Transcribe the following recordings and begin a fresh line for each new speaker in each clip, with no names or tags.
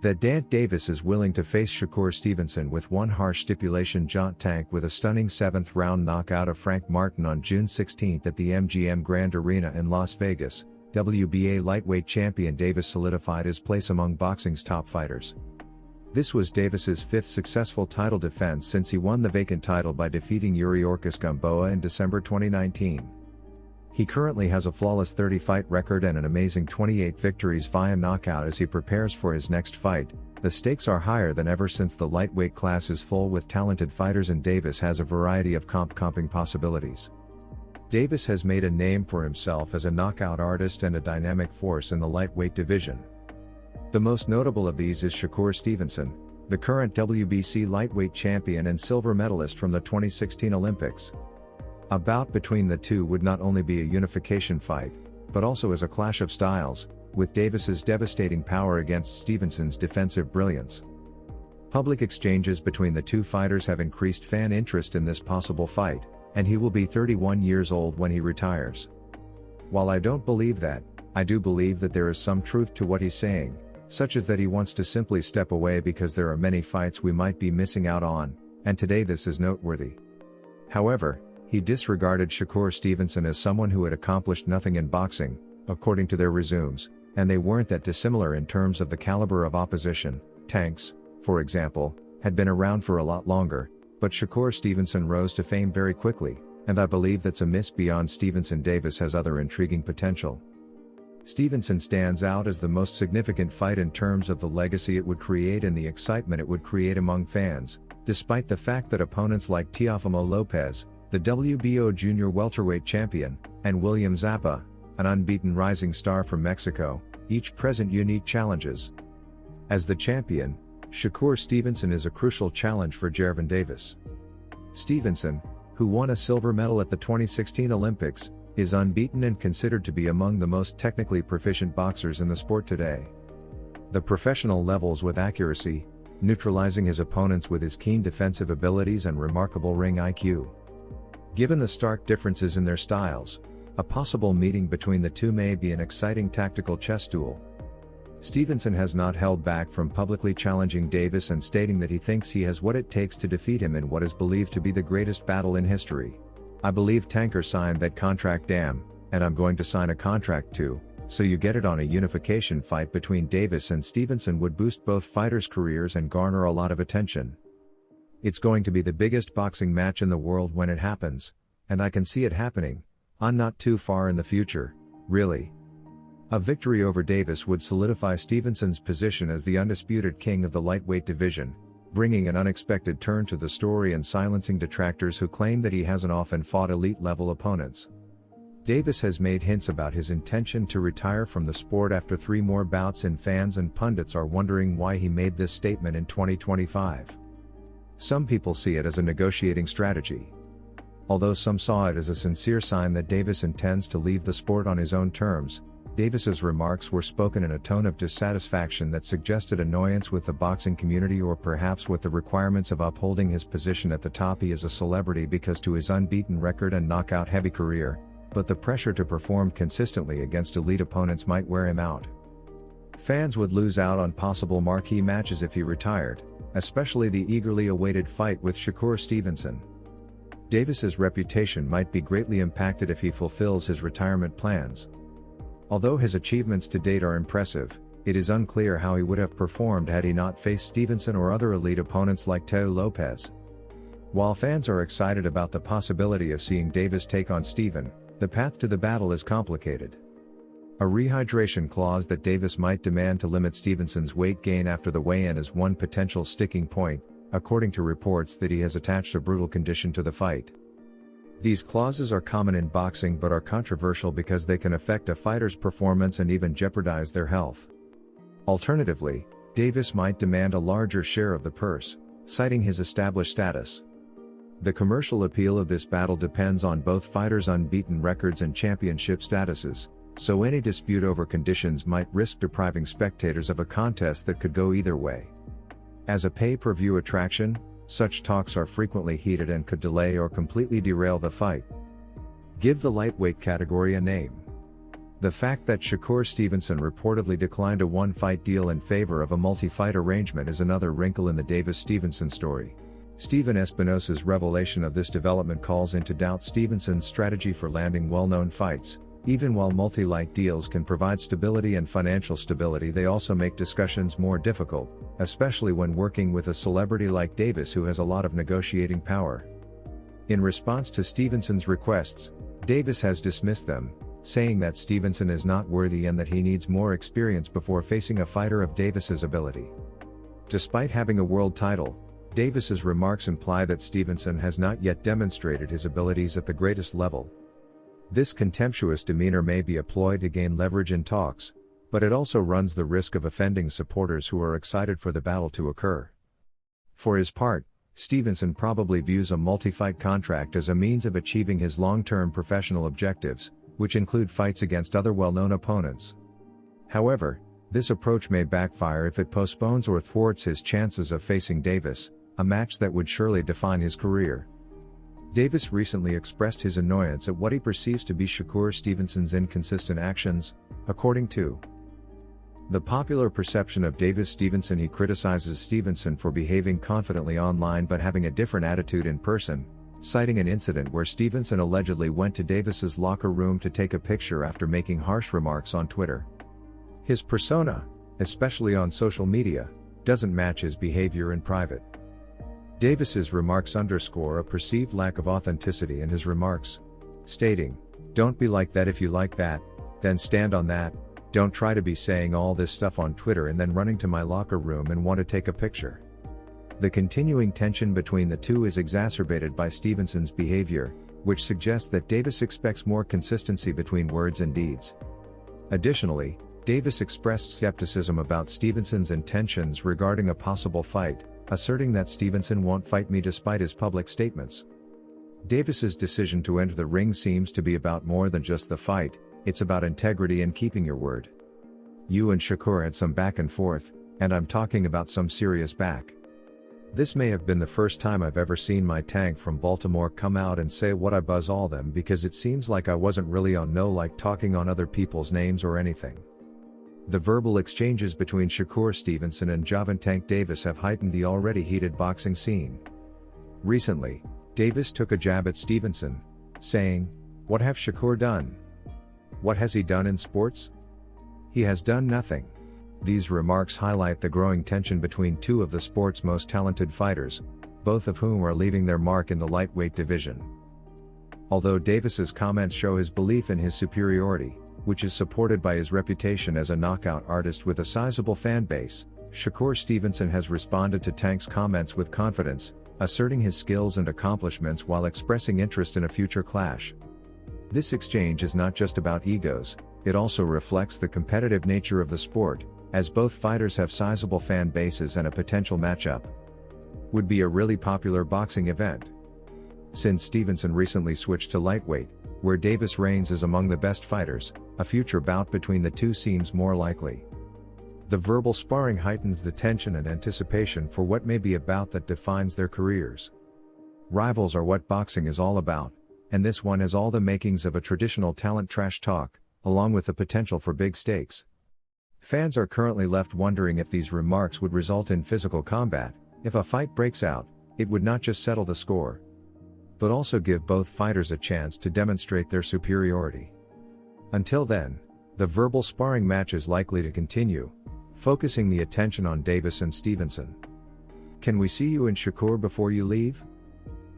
that Davis is willing to face Shakur Stevenson with one harsh stipulation. Tank with a stunning 7th-round knockout of Frank Martin on June 16 at the MGM Grand Arena in Las Vegas. WBA lightweight champion Davis solidified his place among boxing's top fighters. This was Davis's 5th successful title defense since he won the vacant title by defeating Yuriorkis Gamboa in December 2019. He currently has a flawless 30-fight record and an amazing 28 victories via knockout as he prepares for his next fight. The stakes are higher than ever since the lightweight class is full with talented fighters and Davis has a variety of comping possibilities. Davis has made a name for himself as a knockout artist and a dynamic force in the lightweight division. The most notable of these is Shakur Stevenson, the current WBC lightweight champion and silver medalist from the 2016 Olympics. A bout between the two would not only be a unification fight, but also as a clash of styles, with Davis's devastating power against Stevenson's defensive brilliance. Public exchanges between the two fighters have increased fan interest in this possible fight, and he will be 31 years old when he retires. While I don't believe that, I do believe that there is some truth to what he's saying, such as that he wants to simply step away because there are many fights we might be missing out on, and today this is noteworthy. However, he disregarded Shakur Stevenson as someone who had accomplished nothing in boxing, according to their resumes, and they weren't that dissimilar in terms of the caliber of opposition. Tanks, for example, had been around for a lot longer, but Shakur Stevenson rose to fame very quickly, and I believe that's a miss beyond Stevenson. Davis has other intriguing potential. Stevenson stands out as the most significant fight in terms of the legacy it would create and the excitement it would create among fans, despite the fact that opponents like Teofimo Lopez, the WBO junior welterweight champion, and William Zappa, an unbeaten rising star from Mexico, each present unique challenges. As the champion, Shakur Stevenson is a crucial challenge for Gervonta. Stevenson, who won a silver medal at the 2016 Olympics, is unbeaten and considered to be among the most technically proficient boxers in the sport today. The professional levels with accuracy, neutralizing his opponents with his keen defensive abilities and remarkable ring IQ. Given the stark differences in their styles, a possible meeting between the two may be an exciting tactical chess duel. Stevenson has not held back from publicly challenging Davis and stating that he thinks he has what it takes to defeat him in what is believed to be the greatest battle in history. I believe Tanker signed that contract, and I'm going to sign a contract too, so you get it on. A unification fight between Davis and Stevenson would boost both fighters' careers and garner a lot of attention. It's going to be the biggest boxing match in the world when it happens, and I can see it happening, not too far in the future, really. A victory over Davis would solidify Stevenson's position as the undisputed king of the lightweight division, bringing an unexpected turn to the story and silencing detractors who claim that he hasn't often fought elite-level opponents. Davis has made hints about his intention to retire from the sport after 3 more bouts, and fans and pundits are wondering why he made this statement in 2025. Some people see it as a negotiating strategy. Although some saw it as a sincere sign that Davis intends to leave the sport on his own terms, Davis's remarks were spoken in a tone of dissatisfaction that suggested annoyance with the boxing community or perhaps with the requirements of upholding his position at the top. He is a celebrity because to his unbeaten record and knockout-heavy career, but the pressure to perform consistently against elite opponents might wear him out. Fans would lose out on possible marquee matches if he retired, especially the eagerly awaited fight with Shakur Stevenson. Davis's reputation might be greatly impacted if he fulfills his retirement plans. Although his achievements to date are impressive, it is unclear how he would have performed had he not faced Stevenson or other elite opponents like Teo Lopez. While fans are excited about the possibility of seeing Davis take on Steven, the path to the battle is complicated. A rehydration clause that Davis might demand to limit Stevenson's weight gain after the weigh-in is one potential sticking point, according to reports that he has attached a brutal condition to the fight. These clauses are common in boxing but are controversial because they can affect a fighter's performance and even jeopardize their health. Alternatively, Davis might demand a larger share of the purse, citing his established status. The commercial appeal of this battle depends on both fighters' unbeaten records and championship statuses, so any dispute over conditions might risk depriving spectators of a contest that could go either way. As a pay-per-view attraction, such talks are frequently heated and could delay or completely derail the fight. Give the lightweight category a name. The fact that Shakur Stevenson reportedly declined a one-fight deal in favor of a multi-fight arrangement is another wrinkle in the Davis-Stevenson story. Steven Espinosa's revelation of this development calls into doubt Stevenson's strategy for landing well-known fights. Even while multi-fight deals can provide stability and financial stability, they also make discussions more difficult, especially when working with a celebrity like Davis who has a lot of negotiating power. In response to Stevenson's requests, Davis has dismissed them, saying that Stevenson is not worthy and that he needs more experience before facing a fighter of Davis's ability. Despite having a world title, Davis's remarks imply that Stevenson has not yet demonstrated his abilities at the greatest level. This contemptuous demeanor may be a ploy to gain leverage in talks, but it also runs the risk of offending supporters who are excited for the battle to occur. For his part, Stevenson probably views a multi-fight contract as a means of achieving his long-term professional objectives, which include fights against other well-known opponents. However, this approach may backfire if it postpones or thwarts his chances of facing Davis, a match that would surely define his career. Davis recently expressed his annoyance at what he perceives to be Shakur Stevenson's inconsistent actions, according to the popular perception of Davis-Stevenson. He criticizes Stevenson for behaving confidently online but having a different attitude in person, citing an incident where Stevenson allegedly went to Davis's locker room to take a picture after making harsh remarks on Twitter. His persona, especially on social media, doesn't match his behavior in private. Davis's remarks underscore a perceived lack of authenticity in his remarks, stating, "Don't be like that. If you like that, then stand on that. Don't try to be saying all this stuff on Twitter and then running to my locker room and want to take a picture." The continuing tension between the two is exacerbated by Stevenson's behavior, which suggests that Davis expects more consistency between words and deeds. Additionally, Davis expressed skepticism about Stevenson's intentions regarding a possible fight, asserting that Stevenson won't fight me despite his public statements. Davis's decision to enter the ring seems to be about more than just the fight, it's about integrity and keeping your word. You and Shakur had some back and forth, and I'm talking about some serious back. This may have been the first time I've ever seen my tank from Baltimore come out and say what I buzz all them, because it seems like I wasn't really on no like talking on other people's names or anything. The verbal exchanges between Shakur Stevenson and Gervonta Davis have heightened the already heated boxing scene. Recently, Davis took a jab at Stevenson, saying, "What have Shakur done? What has he done in sports? He has done nothing." These remarks highlight the growing tension between two of the sport's most talented fighters, both of whom are leaving their mark in the lightweight division. Although Davis's comments show his belief in his superiority, which is supported by his reputation as a knockout artist with a sizable fan base, Shakur Stevenson has responded to Tank's comments with confidence, asserting his skills and accomplishments while expressing interest in a future clash. This exchange is not just about egos, it also reflects the competitive nature of the sport, as both fighters have sizable fan bases and a potential matchup would be a really popular boxing event. Since Stevenson recently switched to lightweight, where Davis reigns as among the best fighters, a future bout between the two seems more likely. The verbal sparring heightens the tension and anticipation for what may be a bout that defines their careers. Rivals are what boxing is all about, and this one has all the makings of a traditional talent trash talk, along with the potential for big stakes. Fans are currently left wondering if these remarks would result in physical combat. If a fight breaks out, it would not just settle the score, but also give both fighters a chance to demonstrate their superiority. Until then, the verbal sparring match is likely to continue, focusing the attention on Davis and Stevenson. Can we see you in Shakur before you leave?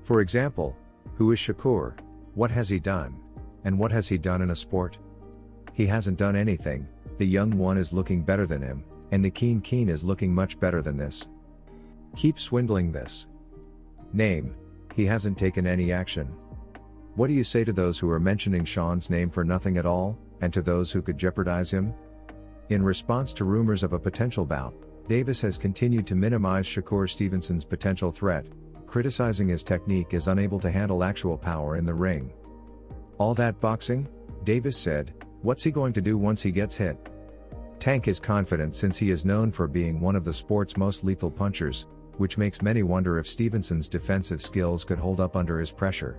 For example, who is Shakur? What has he done? And what has he done in a sport? He hasn't done anything. The young one is looking better than him, and the keen is looking much better than this. Keep swindling this name. He hasn't taken any action. What do you say to those who are mentioning Sean's name for nothing at all, and to those who could jeopardize him? In response to rumors of a potential bout, Davis has continued to minimize Shakur Stevenson's potential threat, criticizing his technique as unable to handle actual power in the ring. All that boxing? Davis said, what's he going to do once he gets hit? Tank is confident since he is known for being one of the sport's most lethal punchers, which makes many wonder if Stevenson's defensive skills could hold up under his pressure.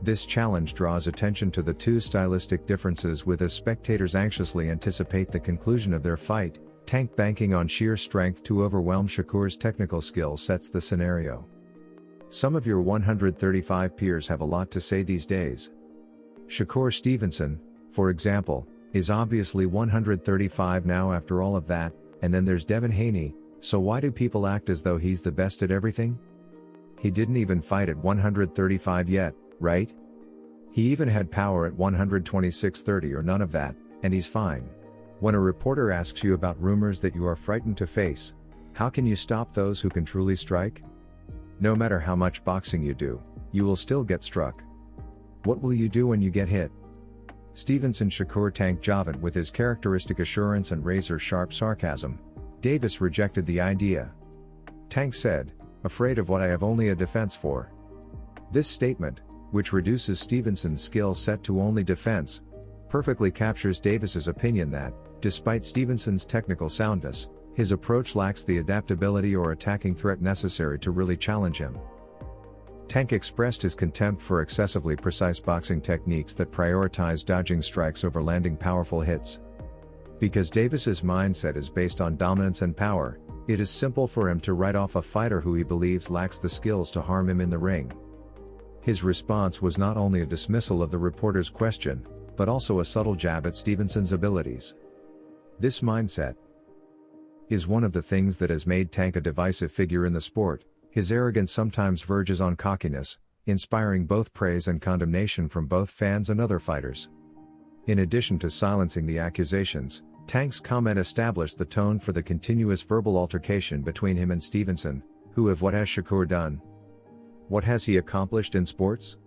This challenge draws attention to the two stylistic differences as spectators anxiously anticipate the conclusion of their fight. Tank banking on sheer strength to overwhelm Shakur's technical skill sets the scenario. Some of your 135 peers have a lot to say these days. Shakur Stevenson, for example, is obviously 135 now after all of that, and then there's Devin Haney, so why do people act as though he's the best at everything? He didn't even fight at 135 yet, right? He even had power at 126-30 or none of that, and he's fine. When a reporter asks you about rumors that you are frightened to face, how can you stop those who can truly strike? No matter how much boxing you do, you will still get struck. What will you do when you get hit? Stevenson Shakur tanked Gervonta with his characteristic assurance and razor-sharp sarcasm. Davis rejected the idea. Tank said, "Afraid of what I have only a defense for." This statement, which reduces Stevenson's skill set to only defense, perfectly captures Davis's opinion that, despite Stevenson's technical soundness, his approach lacks the adaptability or attacking threat necessary to really challenge him. Tank expressed his contempt for excessively precise boxing techniques that prioritize dodging strikes over landing powerful hits. Because Davis's mindset is based on dominance and power, it is simple for him to write off a fighter who he believes lacks the skills to harm him in the ring. His response was not only a dismissal of the reporter's question, but also a subtle jab at Stevenson's abilities. This mindset is one of the things that has made Tank a divisive figure in the sport. His arrogance sometimes verges on cockiness, inspiring both praise and condemnation from both fans and other fighters. In addition to silencing the accusations, Tank's comment established the tone for the continuous verbal altercation between him and Stevenson, what has Shakur done? What has he accomplished in sports?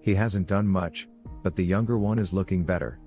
He hasn't done much, but the younger one is looking better.